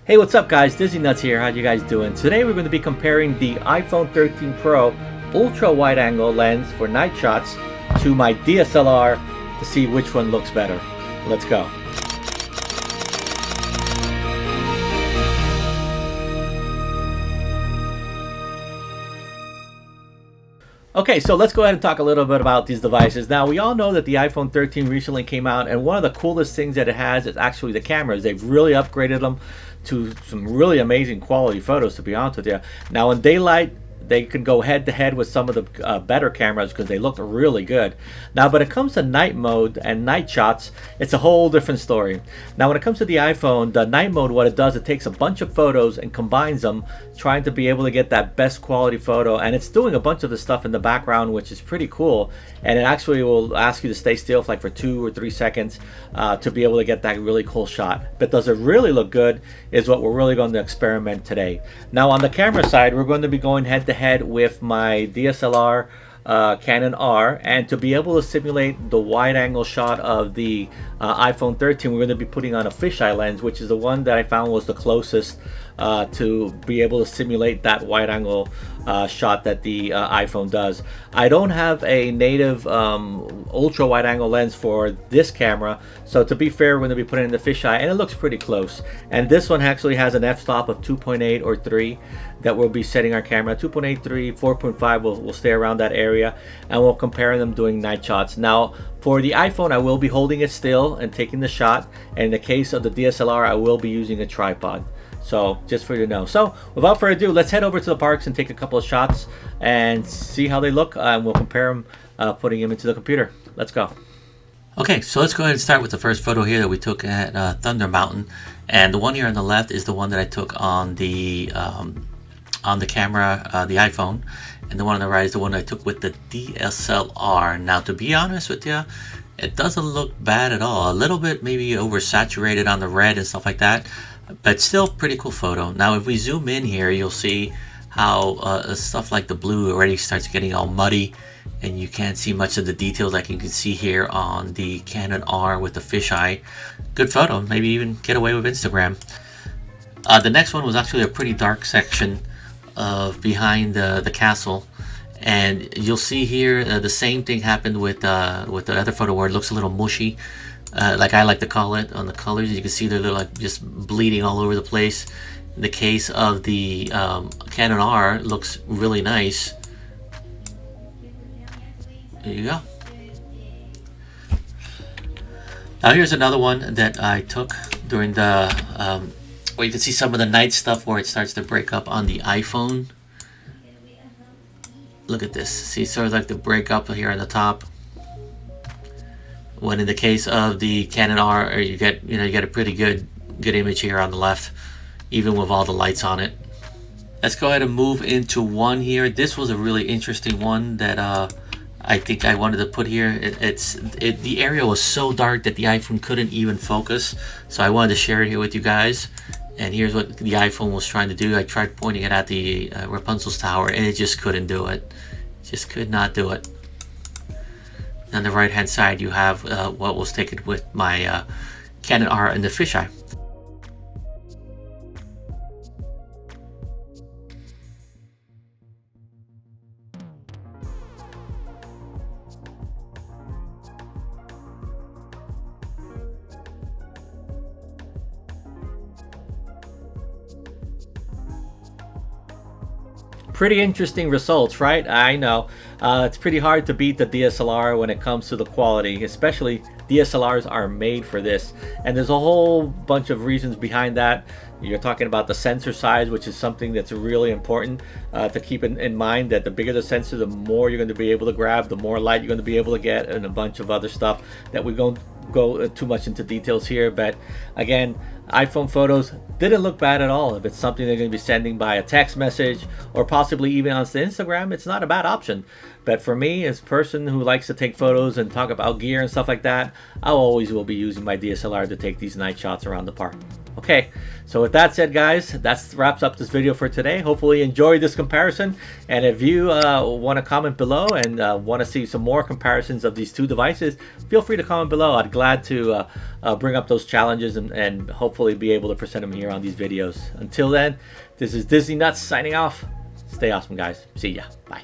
Hey, what's up guys? Disney Nuts here. How you guys doing? Today we're going to be comparing the iPhone 13 Pro ultra wide angle lens for night shots to my DSLR to see which one looks better. Let's go. Okay, so let's go ahead and talk a little bit about these devices. Now, we all know that the iPhone 13 recently came out, and one of the coolest things that it has is actually the cameras. They've really upgraded them to some really amazing quality photos, to be honest with you. Now, in daylight, they can go head to head with some of the better cameras because they look really good. Now, when it comes to night mode and night shots, it's a whole different story. Now, when it comes to the iPhone, the night mode, what it does, it takes a bunch of photos and combines them, trying to be able to get that best quality photo. And it's doing a bunch of the stuff in the background, which is pretty cool. And it actually will ask you to stay still for like for 2 or 3 seconds to be able to get that really cool shot. But does it really look good is what we're really going to experiment today. Now, on the camera side, we're going to be going head to head with my DSLR Canon R, and to be able to simulate the wide angle shot of the iPhone 13, we're going to be putting on a fisheye lens, which is the one that I found was the closest to be able to simulate that wide angle shot that the iPhone does. I don't have a native ultra wide angle lens for this camera, so to be fair, we're going to be putting in the fisheye, and it looks pretty close. And this one actually has an f-stop of 2.8 or 3 that we'll be setting our camera. 2.8, 3, 4.5 will stay around that area, and we'll compare them doing night shots. Now, for the iPhone, I will be holding it still and taking the shot, and in the case of the DSLR, I will be using a tripod. So just for you to know. So without further ado, let's head over to the parks and take a couple of shots and see how they look, and we'll compare them, putting them into the computer. Let's go. Okay, so let's go ahead and start with the first photo here that we took at Thunder Mountain, and the one here on the left is the one that I took on the camera, the iPhone, and the one on the right is the one I took with the DSLR. Now, to be honest with you, it doesn't look bad at all. A little bit maybe oversaturated on the red and stuff like that, but still pretty cool photo. Now, if we zoom in here, you'll see how stuff like the blue already starts getting all muddy, and you can't see much of the details like you can see here on the Canon R with the fisheye. Good photo, maybe even get away with Instagram. The next one was actually a pretty dark section of behind the castle, and you'll see here the same thing happened with the other photo where it looks a little mushy, like I like to call it, on the colors. You can see they're like just bleeding all over the place. In the case of the Canon R, it looks really nice. There you go. Now here's another one that I took during the where you can see some of the night stuff where it starts to break up on the iPhone. Look at this. See, sort of like the break up here on the top. When in the case of the Canon R, you get a pretty good image here on the left, even with all the lights on it. Let's go ahead and move into one here. This was a really interesting one that I think I wanted to put here. The area was so dark that the iPhone couldn't even focus, so I wanted to share it here with you guys. And here's what the iPhone was trying to do. I tried pointing it at the Rapunzel's tower, and it just couldn't do it. Just could not do it. On the right hand side, you have what was taken with my Canon R and the fisheye. Pretty interesting results, right? I know. It's pretty hard to beat the DSLR when it comes to the quality, especially DSLRs are made for this. And there's a whole bunch of reasons behind that. You're talking about the sensor size, which is something that's really important to keep in mind, that the bigger the sensor, the more you're going to be able to grab, the more light you're going to be able to get, and a bunch of other stuff that we don't go too much into details here. But again, iPhone photos didn't look bad at all. If it's something they're going to be sending by a text message or possibly even on Instagram, it's not a bad option. But for me, as a person who likes to take photos and talk about gear and stuff like that, I always will be using my DSLR to take these night shots around the park. Okay, so with that said, guys, that wraps up this video for today. Hopefully you enjoyed this comparison, and if you want to comment below and want to see some more comparisons of these two devices, feel free to comment below. I'd glad to bring up those challenges and hopefully hopefully be able to present them here on these videos. Until then, this is Disney Nuts signing off. Stay awesome, guys. See ya. Bye.